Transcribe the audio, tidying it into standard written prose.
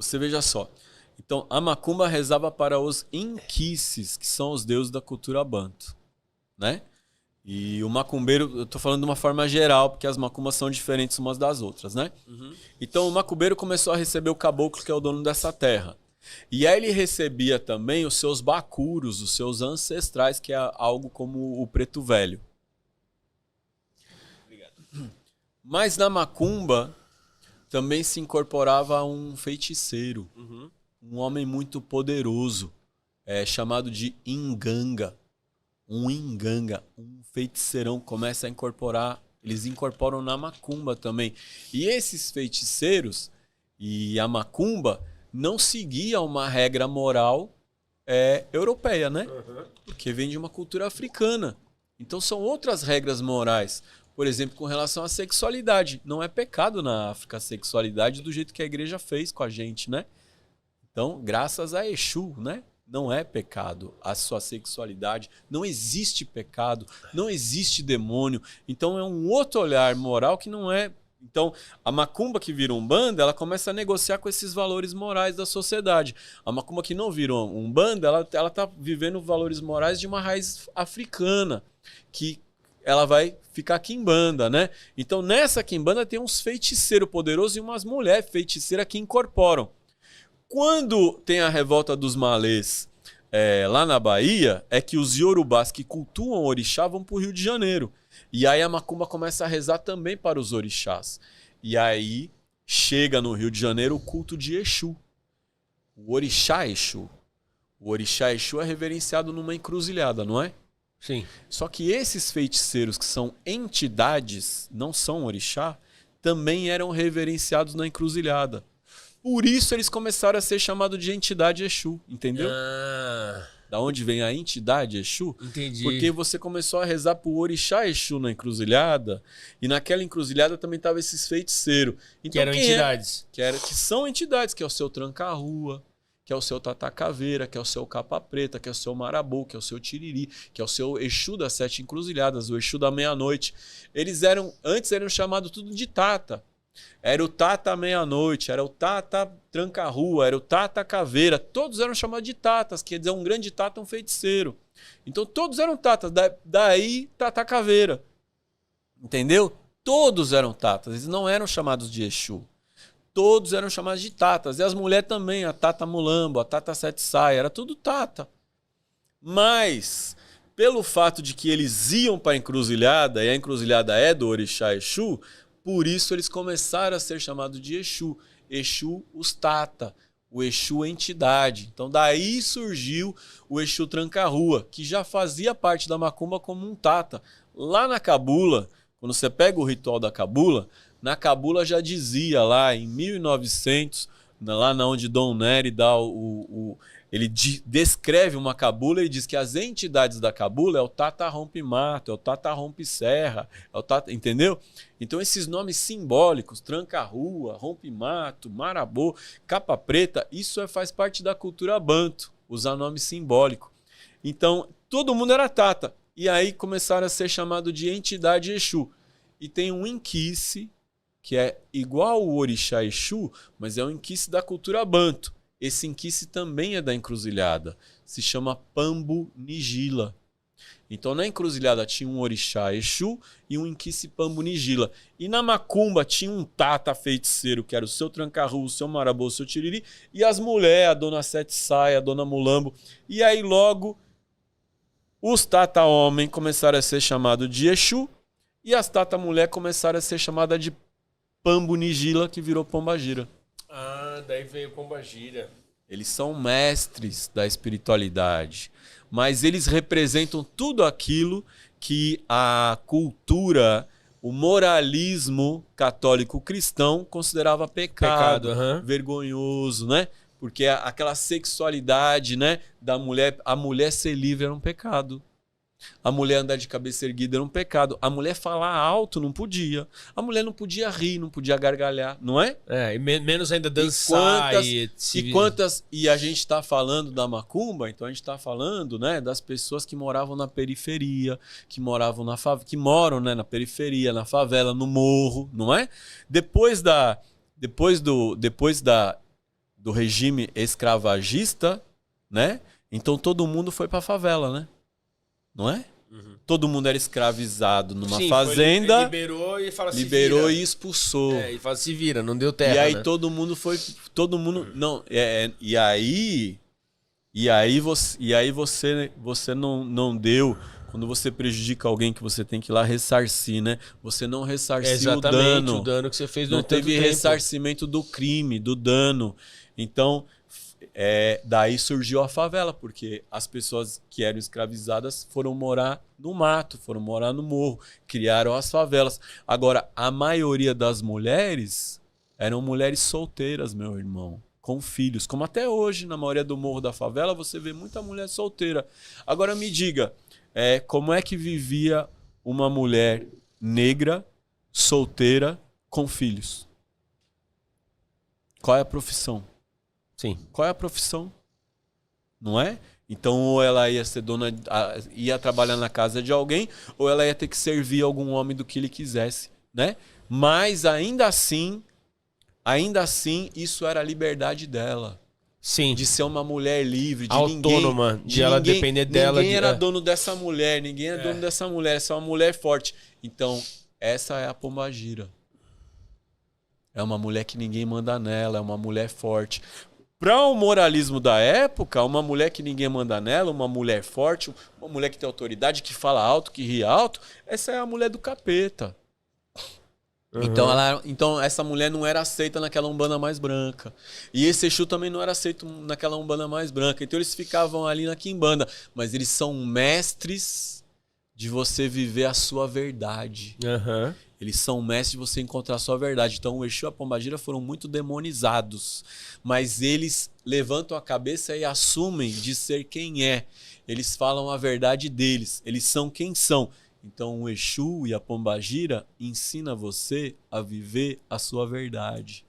você veja só. Então, a macumba rezava para os inquices, que são os deuses da cultura banto, né? E o macumbeiro, eu tô falando de uma forma geral, porque as macumbas são diferentes umas das outras, né? Uhum. Então, o macumbeiro começou a receber o caboclo, que é o dono dessa terra. E aí ele recebia também os seus bacuros, os seus ancestrais, que é algo como o preto velho. Obrigado. Mas na macumba também se incorporava um feiticeiro, Uhum. um homem muito poderoso, chamado de Inganga. Um Inganga, um feiticeirão começa a incorporar, eles incorporam na macumba também. E esses feiticeiros e a macumba não seguiam uma regra moral europeia, né? Uhum. Porque vem de uma cultura africana. Então são outras regras morais. Por exemplo, com relação à sexualidade. Não é pecado na África a sexualidade do jeito que a igreja fez com a gente, né? Então, graças a Exu, né? Não é pecado a sua sexualidade. Não existe pecado, não existe demônio. Então é um outro olhar moral que não é... Então, a macumba que vira umbanda, ela começa a negociar com esses valores morais da sociedade. A macumba que não vira umbanda, ela tá vivendo valores morais de uma raiz africana, que ela vai ficar quimbanda, né? Então, nessa quimbanda tem uns feiticeiros poderosos e umas mulheres feiticeiras que incorporam. Quando tem a revolta dos malês lá na Bahia, é que os iorubás que cultuam o orixá vão para o Rio de Janeiro. E aí a macumba começa a rezar também para os orixás. E aí chega no Rio de Janeiro o culto de Exu. O orixá Exu. O orixá Exu é reverenciado numa encruzilhada, não é? Sim. Só que esses feiticeiros que são entidades, não são orixá, também eram reverenciados na encruzilhada. Por isso eles começaram a ser chamados de entidade Exu, entendeu? Ah, Da onde vem a entidade Exu? entendi. Porque você começou a rezar pro orixá Exu na encruzilhada, e naquela encruzilhada também estavam esses feiticeiros. Então, Que eram entidades. Que são entidades, que é o seu tranca-rua, que é o seu tata-caveira, que é o seu capa-preta, que é o seu marabô, que é o seu tiriri, que é o seu Exu das 7 encruzilhadas, o Exu da meia-noite. Antes eram chamados tudo de tata. Era o Tata Meia-Noite, era o Tata Tranca-Rua, era o Tata Caveira. Todos eram chamados de tatas, quer dizer, um grande tata é um feiticeiro. Então todos eram tatas, daí Tata Caveira. Entendeu? Todos eram tatas, eles não eram chamados de Exu. Todos eram chamados de tatas. E as mulheres também, a Tata Mulambo, a Tata Sete Saia, era tudo tata. Mas, pelo fato de que eles iam para a encruzilhada, e a encruzilhada é do orixá Exu, por isso eles começaram a ser chamados de Exu. Exu, os tata. O Exu, entidade. Então daí surgiu o Exu Tranca-Rua, que já fazia parte da macumba como um tata. Lá na Cabula, quando você pega o ritual da Cabula, na Cabula já dizia lá em 1900, lá na onde Dom Nery dá ele descreve uma cabula e diz que as entidades da cabula é o Tata Rompe-Mato, é o Tata Rompe-Serra, é o Tata, entendeu? Então esses nomes simbólicos, Tranca-Rua, Rompe-Mato, Marabô, Capa Preta, isso faz parte da cultura banto, usar nome simbólico. Então todo mundo era Tata. E aí começaram a ser chamados de entidade Exu. E tem um inquice, que é igual o orixá Exu, mas é um inquice da cultura banto. Esse inquice também é da encruzilhada. Se chama Pambu Nigila. Então na encruzilhada tinha um orixá Exu e um inquice Pambu Nigila. E na macumba tinha um tata feiticeiro, que era o seu Tranca-Rua, o seu Marabô, o seu Tiriri, e as mulheres, a dona Sete Saia, a dona Mulambo. E aí logo os tata homem começaram a ser chamados de Exu e as tata mulher começaram a ser chamadas de Pambu Nigila, que virou Pombagira. Ah, daí veio Pombagira. Eles são mestres da espiritualidade, mas eles representam tudo aquilo que a cultura, o moralismo católico cristão considerava pecado, vergonhoso, né? Porque aquela sexualidade, né, da mulher, a mulher ser livre era um pecado. A mulher andar de cabeça erguida era um pecado. A mulher falar alto não podia. A mulher não podia rir, não podia gargalhar, não é? E menos ainda dançar. E a gente está falando da macumba, então a gente está falando, né, das pessoas que moravam na periferia, que moravam na favela, que moram, né, na periferia, na favela, no morro, não é? Depois do regime escravagista, né? Então todo mundo foi pra favela, né? Não é? Uhum. Todo mundo era escravizado numa Sim, fazenda. ele liberou e fala Liberou se e vira. expulsou. E fala se vira, não deu terra, E aí né? todo mundo foi. Todo mundo. Não, e aí. E aí você não deu. Quando você prejudica alguém que você tem que ir lá ressarcir, né? Você não ressarciu Exatamente, o o dano que você fez não durante tanto teve tempo. ressarcimento do crime, do dano. Então, daí surgiu a favela, porque as pessoas que eram escravizadas foram morar no mato, foram morar no morro, criaram as favelas. Agora, a maioria das mulheres eram mulheres solteiras, meu irmão, com filhos. Como até hoje, na maioria do morro da favela, você vê muita mulher solteira. Agora me diga, como é que vivia uma mulher negra, solteira, com filhos? Qual é a profissão? Sim. Qual é a profissão? Não é? Então, ou ela ia ser ia trabalhar na casa de alguém, ou ela ia ter que servir algum homem do que ele quisesse, né? Mas ainda assim, isso era a liberdade dela. Sim. De ser uma mulher livre, de autônoma, ninguém, de ela depender dela. Ninguém era dono dessa mulher, ninguém é dono dessa mulher, essa é uma mulher forte. Então, essa é a Pombagira. É uma mulher que ninguém manda nela, é uma mulher forte. Para o moralismo da época, uma mulher que ninguém manda nela, uma mulher forte, uma mulher que tem autoridade, que fala alto, que ri alto, essa é a mulher do capeta. Uhum. Então essa mulher não era aceita naquela Umbanda mais branca. E esse Exu também não era aceito naquela Umbanda mais branca. Então eles ficavam ali na quimbanda. Mas eles são mestres de você viver a sua verdade. Uhum. Eles são mestres de você encontrar a sua verdade. Então o Exu e a Pombagira foram muito demonizados. Mas eles levantam a cabeça e assumem de ser quem é. Eles falam a verdade deles. Eles são quem são. Então o Exu e a Pombagira ensina você a viver a sua verdade.